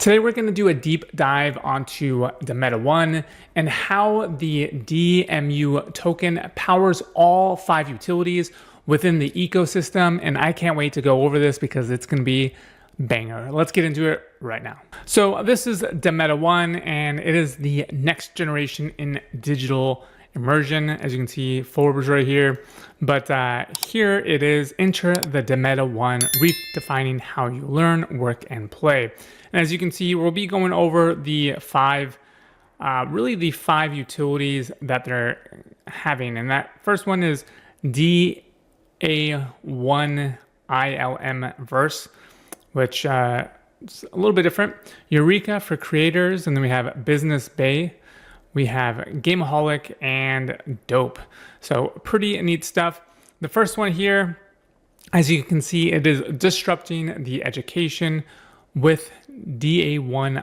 Today we're going to do a deep dive onto DaMeta1 and how the DMU token powers all 5 utilities within the ecosystem, and I can't wait to go over this because it's going to be banger. Let's get into it right now. So this is DaMeta1, and it is the next generation in digital immersion. As you can see, Forbes right here, but here it is. Enter the DaMeta1, redefining how you learn, work, and play. And as you can see, we'll be going over the really the five utilities that they're having. And that first one is DA1 ILMVerse, which is a little bit different. Eureka for creators, and then we have Business Bay, we have Gameaholic, and Dope. So pretty neat stuff. The first one here, as you can see, it is disrupting the education with DA1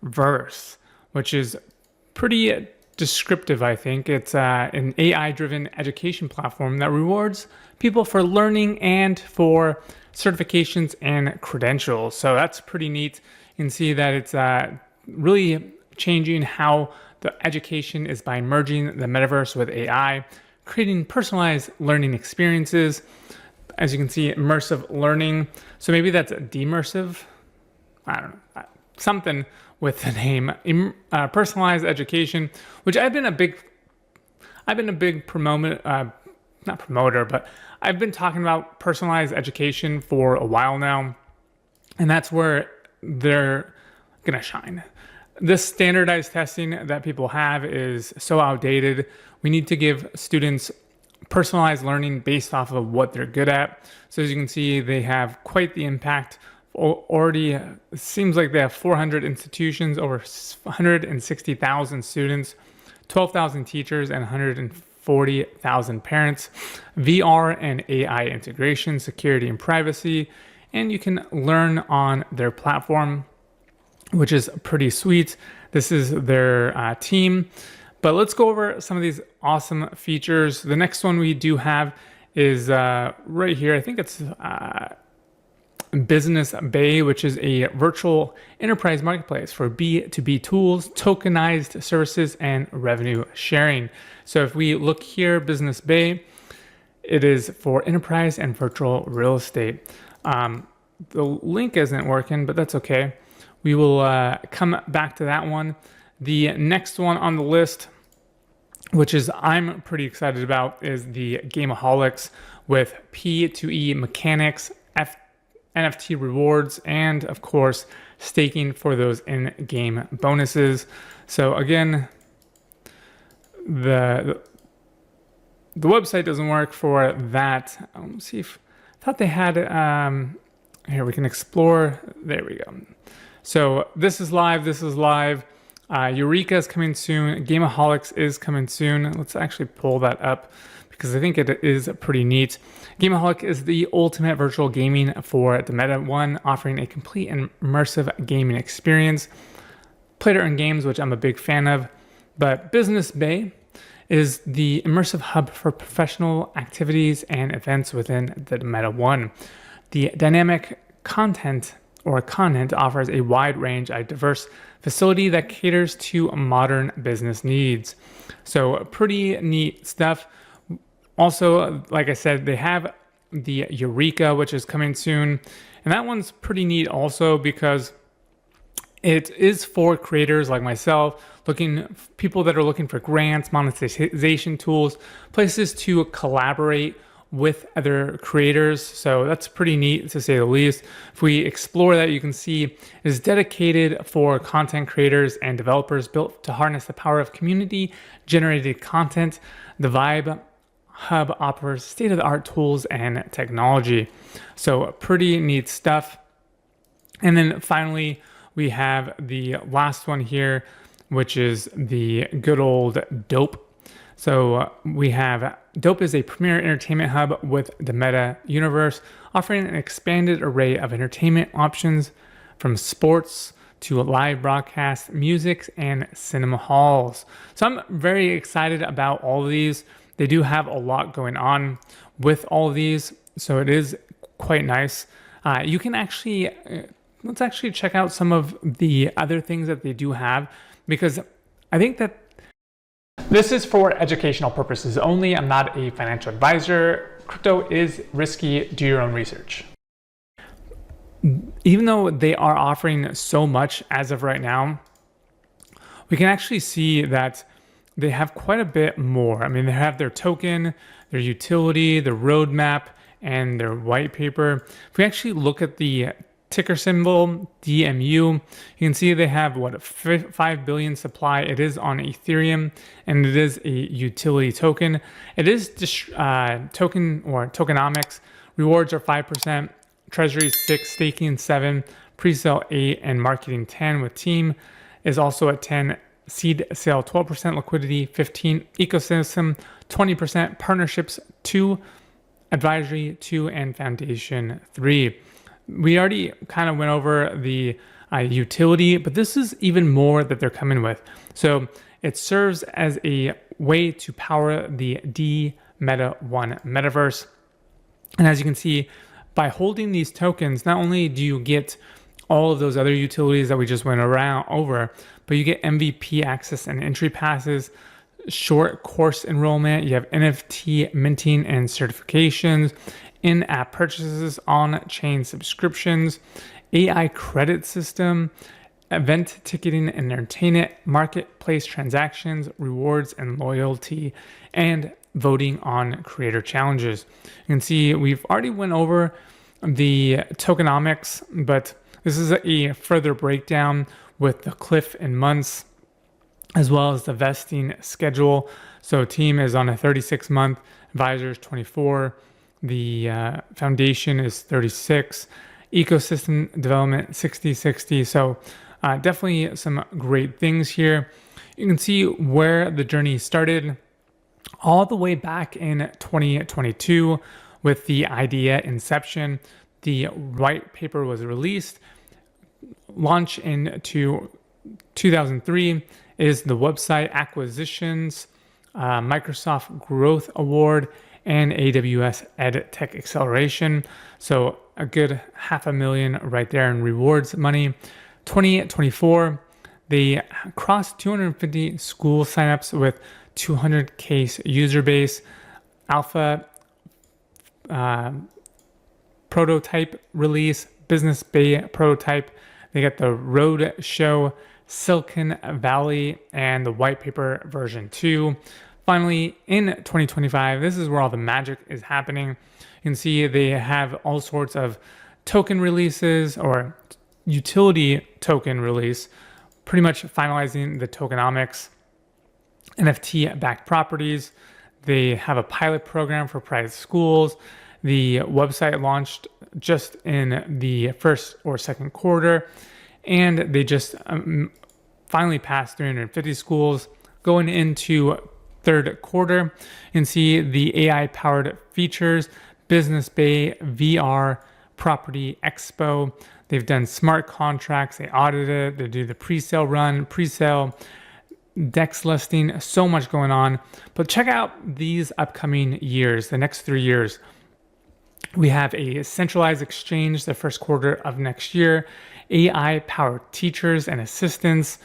ILMVerse, which is pretty descriptive, I think. It's an AI-driven education platform that rewards people for learning and for certifications and credentials. So that's pretty neat. You can see that it's really changing how the education is by merging the metaverse with AI, creating personalized learning experiences. As you can see, immersive learning. So maybe that's demersive. I don't know, something with the name personalized education, which I've been a big promoter, not promoter, but I've been talking about personalized education for a while now, and that's where they're gonna shine. This standardized testing that people have is so outdated. We need to give students personalized learning based off of what they're good at. So as you can see, they have quite the impact. Already, it seems like they have 400 institutions, over 160,000 students, 12,000 teachers, and 140,000 parents. VR and AI integration, security and privacy, and you can learn on their platform, which is pretty sweet. This is their team. But let's go over some of these awesome features. The next one we do have is right here. I think it's Business Bay, which is a virtual enterprise marketplace for B2B tools, tokenized services, and revenue sharing. So if we look here, Business Bay, it is for enterprise and virtual real estate. The link isn't working, but that's okay. We will come back to that one. The next one on the list, which is I'm pretty excited about, is the Gameaholics with P2E mechanics, NFT rewards, and of course, staking for those in-game bonuses. So again, the website doesn't work for that. Let's see if I thought they had here we can explore. There we go. So this is live. This is live. Eureka is coming soon. Gameaholics is coming soon. Let's actually pull that up because I think it is pretty neat. Gameaholic is the ultimate virtual gaming for DaMeta1, offering a complete and immersive gaming experience. Play to earn games, which I'm a big fan of. But Business Bay is the immersive hub for professional activities and events within the DaMeta1. The dynamic content offers a wide range of diverse facility that caters to modern business needs. So pretty neat stuff. Also, like I said, they have the Eureka, which is coming soon. And that one's pretty neat also because it is for creators like myself, people that are looking for grants, monetization tools, places to collaborate with other creators. So that's pretty neat to say the least. If we explore that, you can see it is dedicated for content creators and developers, built to harness the power of community generated content. The Vibe Hub offers state-of-the-art tools and technology. So pretty neat stuff. And then finally, we have the last one here, which is the good old Dope. So we have Dope is a premier entertainment hub with the Meta universe, offering an expanded array of entertainment options from sports to live broadcast, music, and cinema halls. So I'm very excited about all of these. They do have a lot going on with all of these, so it is quite nice. You can actually let's actually check out some of the other things that they do have, because I think that this is for educational purposes only. I'm not a financial advisor. Crypto is risky. Do your own research. Even though they are offering so much as of right now, we can actually see that they have quite a bit more. I mean, they have their token, their utility, their roadmap, and their white paper. If we actually look at the ticker symbol, DMU, you can see they have what, 5 billion supply. It is on Ethereum, and it is a utility token. It is token or tokenomics. Rewards are 5%, treasury 6, staking 7, pre-sale 8, and marketing 10, with team is also at 10, seed sale 12%, liquidity 15, ecosystem 20%, partnerships 2, advisory 2, and foundation 3. We already kind of went over the utility, but this is even more that they're coming with. So it serves as a way to power the DMETA1 metaverse. And as you can see, by holding these tokens, not only do you get all of those other utilities that we just went over, but you get MVP access and entry passes, short course enrollment, you have NFT minting and certifications, in-app purchases, on-chain subscriptions, AI credit system, event ticketing and entertainment, marketplace transactions, rewards and loyalty, and voting on creator challenges. You can see we've already went over the tokenomics, but this is a further breakdown with the cliff in months, as well as the vesting schedule. So team is on a 36-month, advisors 24, the foundation is 36, ecosystem development 60-60. So definitely some great things here. You can see where the journey started all the way back in 2022 with the idea inception. The white paper was released. Launch into 2003 is the website acquisitions, Microsoft Growth Award, and AWS EdTech Acceleration. So a good $500,000 right there in rewards money. 2024, they crossed 250 school signups with 200 case user base. Alpha prototype release, Business Bay prototype. They got the Road Show, Silicon Valley, and the white paper version 2. Finally, in 2025, this is where all the magic is happening. You can see they have all sorts of token releases or utility token release, pretty much finalizing the tokenomics, NFT-backed properties. They have a pilot program for private schools. The website launched just in the first or second quarter, and they just finally passed 350 schools going into third quarter. You can see the AI-powered features, Business Bay, VR, Property Expo. They've done smart contracts. They audited it. They do the pre-sale run, pre-sale, DEX listing, so much going on. But check out these upcoming years, the next 3 years. We have a centralized exchange the first quarter of next year, AI-powered teachers and assistants,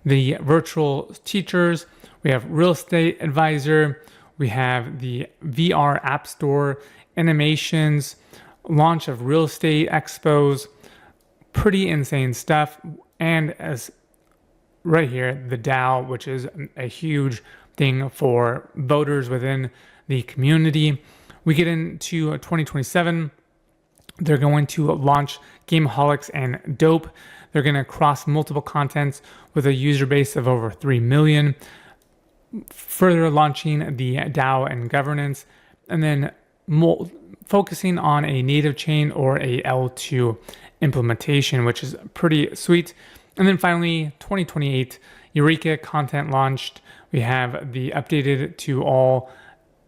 the virtual teachers. We have real estate advisor. We have the VR app store, animations, launch of real estate expos, pretty insane stuff. And as right here, the DAO, which is a huge thing for voters within the community. We get into 2027. They're going to launch Gameholics and Dope. They're going to cross multiple contents with a user base of over 3 million. Further launching the DAO and governance, and then focusing on a native chain or a L2 implementation, which is pretty sweet. And then finally, 2028, Eureka content launched. We have the updated to all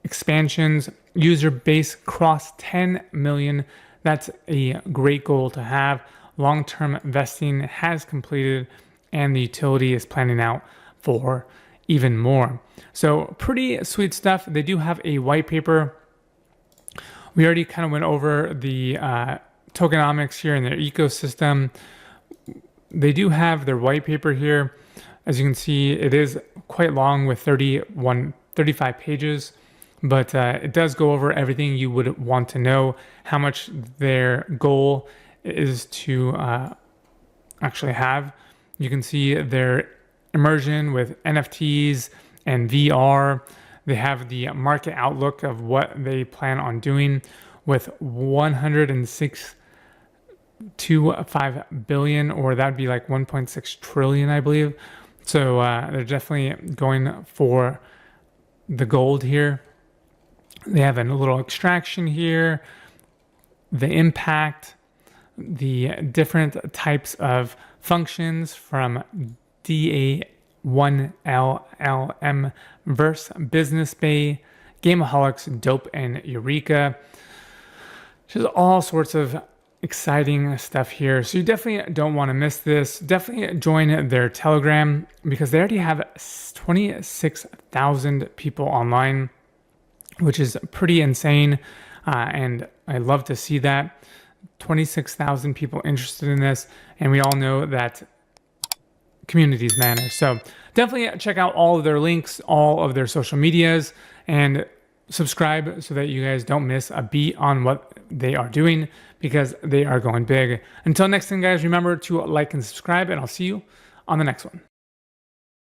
expansions. User base crossed 10 million. That's a great goal to have. Long-term vesting has completed, and the utility is planning out for even more. So pretty sweet stuff. They do have a white paper. We already kind of went over the tokenomics here in their ecosystem. they do have their white paper here. As you can see, it is quite long with 35 pages, but it does go over everything you would want to know, how much their goal is to actually have. You can see their immersion with NFTs and VR. They have the market outlook of what they plan on doing with 106.25 billion, or that'd be like 1.6 trillion, I believe. So they're definitely going for the gold here. They have a little extraction here, the impact, the different types of functions from DA1 ILMVerse, Business Bay, Gameaholics, Dope, and Eureka. Just all sorts of exciting stuff here. So you definitely don't want to miss this. Definitely join their Telegram because they already have 26,000 people online, which is pretty insane. And I love to see that. 26,000 people interested in this. And we all know that communities matter. So definitely check out all of their links, all of their social medias, and subscribe so that you guys don't miss a beat on what they are doing, because they are going big. Until next time, guys, remember to like and subscribe, and I'll see you on the next one.